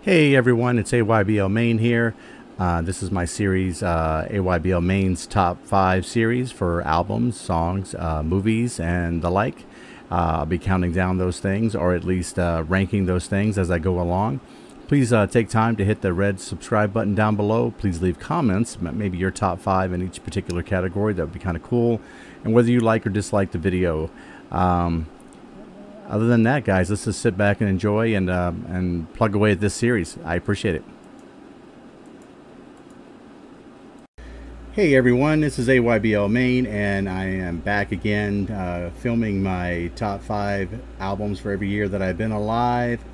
Hey everyone, it's AYBL Main here. This is my series, AYBL Main's Top 5 series for albums, songs, movies, and the like. I'll be counting down those things, or at least ranking those things as I go along. Please take time to hit the red subscribe button down below. Please leave comments, maybe your top 5 in each particular category. That would be kind of cool. And whether you like or dislike the video. Other than that, guys, let's just sit back and enjoy and plug away at this series. I appreciate it. Hey everyone, this is AYBL Main, and I am back again filming my top 5 albums for every year that I've been alive.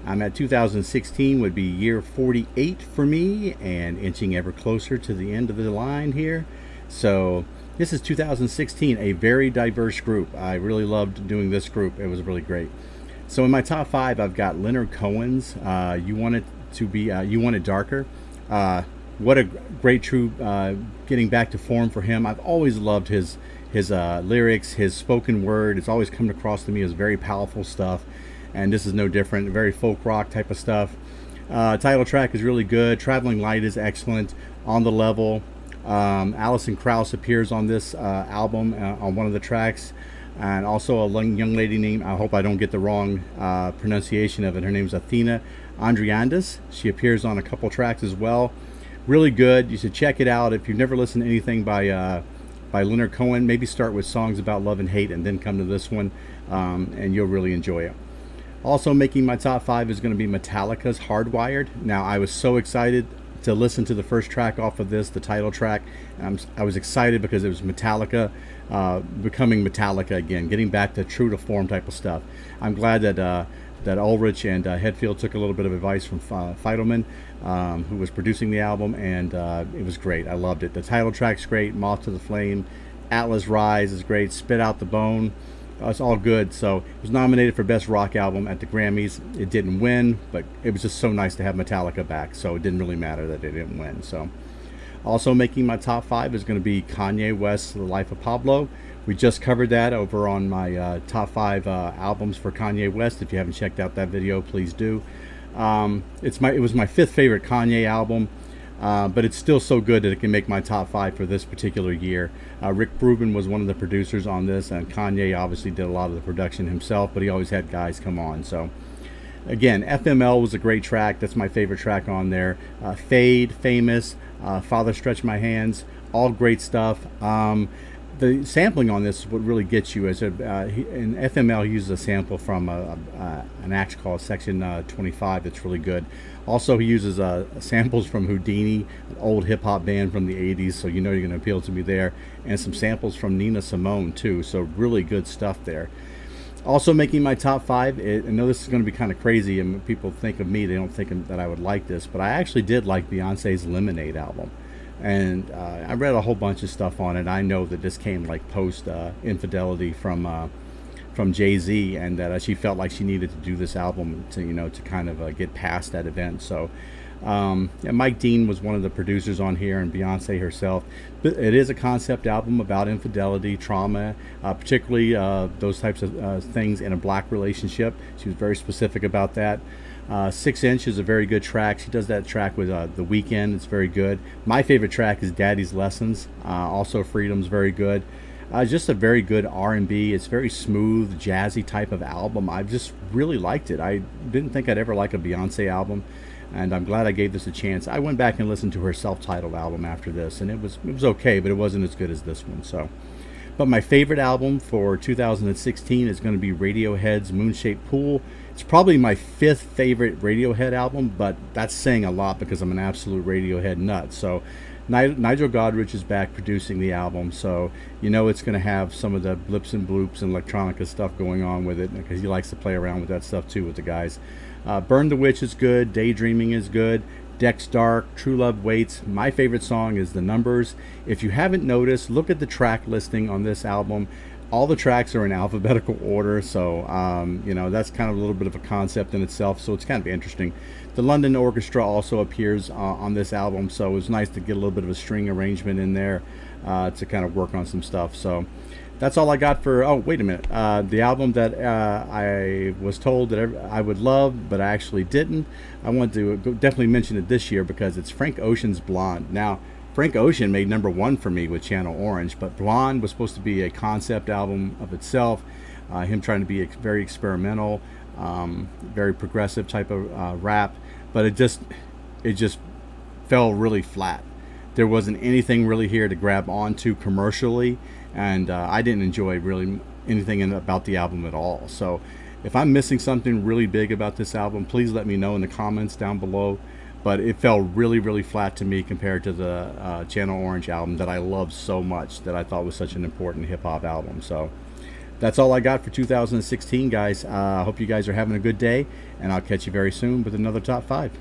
I'm at 2016, would be year 48 for me, and inching ever closer to the end of the line here. So this is 2016, a very diverse group. I really loved doing this group. It was really great. So in my top 5, I've got Leonard Cohen's You Want It to Be You Want It Darker. What a great true getting back to form for him. I've always loved his lyrics, his spoken word. It's always come across to me as very powerful stuff, and this is no different. Very folk rock type of stuff. Title track is really good. Traveling Light is excellent. On the Level. Alison Krauss appears on this album on one of the tracks, and also a young lady named, I hope I don't get the wrong pronunciation of it, her name's Athena Andriandis. She appears on a couple tracks as well. Really good. You should check it out. If you've never listened to anything by Leonard Cohen, maybe start with songs about love and hate and then come to this one, and you'll really enjoy it. Also making my top 5 is going to be Metallica's Hardwired. Now, I was so excited to listen to the first track off of this, the title track. I was excited because it was Metallica becoming Metallica again, getting back to true to form type of stuff. I'm glad that Ulrich and Hetfield took a little bit of advice from Feidelman, who was producing the album, and it was great. I loved it. The title track's great. Moth to the Flame, Atlas Rise is great. Spit Out the Bone. It's all good. So it was nominated for Best Rock Album at the Grammys. It didn't win, but it was just so nice to have Metallica back, so it didn't really matter that they didn't win. So also making my top 5 is going to be Kanye West's The Life of Pablo. We just covered that over on my top 5 albums for Kanye West. If you haven't checked out that video, please do. It was my 5th favorite Kanye album. But it's still so good that it can make my top 5 for this particular year. Rick Rubin was one of the producers on this, and Kanye obviously did a lot of the production himself, but he always had guys come on. So again, FML was a great track. That's my favorite track on there. Fade, Famous, Father Stretch My Hands, all great stuff. The sampling on this is what really gets you. In FML, he uses a sample from an act called Section 25 that's really good. Also, he uses samples from Houdini, an old hip-hop band from the 80s, so you know you're going to appeal to me there, and some samples from Nina Simone, too, so really good stuff there. Also making my top 5, I know this is going to be kind of crazy, and when people think of me, they don't think that I would like this, but I actually did like Beyonce's Lemonade album. And I read a whole bunch of stuff on it. I know that this came like post infidelity from Jay-Z, and that she felt like she needed to do this album to kind of get past that event. So Mike Dean was one of the producers on here, and Beyonce herself. But it is a concept album about infidelity, trauma, particularly those types of things in a black relationship. She was very specific about that. 6 Inch is a very good track. She does that track with The Weeknd. It's very good. My favorite track is Daddy's Lessons. Also Freedom's very good. Just a very good R&B. It's very smooth, jazzy type of album. I just really liked it. I didn't think I'd ever like a Beyonce album, and I'm glad I gave this a chance. I went back and listened to her self-titled album after this, and it was okay, but it wasn't as good as this one. So, but my favorite album for 2016 is going to be Radiohead's Moon-Shaped Pool. It's probably my 5th favorite Radiohead album, but that's saying a lot because I'm an absolute Radiohead nut. So Nigel Godrich is back producing the album, so you know it's going to have some of the blips and bloops and electronica stuff going on with it, because he likes to play around with that stuff too with the guys. Burn the Witch is good. Daydreaming is good. Deck's Dark, True Love Waits. My favorite song is The Numbers. If you haven't noticed, look at the track listing on this album. All the tracks are in alphabetical order, so that's kind of a little bit of a concept in itself, so it's kind of interesting. The London Orchestra also appears on this album, so it was nice to get a little bit of a string arrangement in there to kind of work on some stuff. So that's all I got for. Oh, wait a minute. The album that I was told that I would love, but I actually didn't. I want to definitely mention it this year because it's Frank Ocean's Blonde. Now, Frank Ocean made #1 for me with Channel Orange, but Blonde was supposed to be a concept album of itself. Him trying to be very experimental, very progressive type of rap, but it just fell really flat. There wasn't anything really here to grab onto commercially, and I didn't enjoy really anything about the album at all. So if I'm missing something really big about this album, please let me know in the comments down below. But it fell really flat to me compared to the Channel Orange album that I loved so much, that I thought was such an important hip-hop album. So that's all I got for 2016, guys. I hope you guys are having a good day, and I'll catch you very soon with another Top 5.